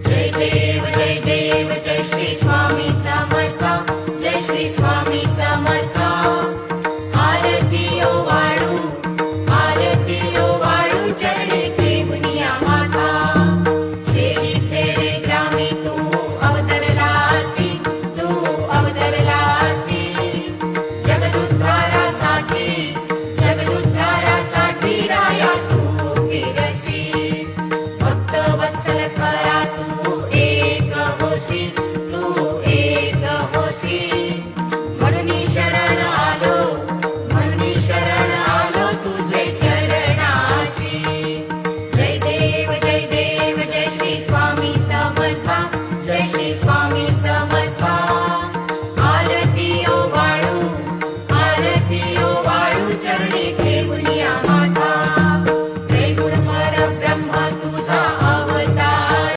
जय देव जय श्री स्वामी समर्थ, जय श्री स्वामी समर्थ। आरती ओ वाळू चरणी ठेवूनिया माता। शेरी खेडे ग्रामी तू अवतरलासी, जगदुद्धारासाठी राया तू फिरसी। भक्त वत्सल खरा तू एक होसी,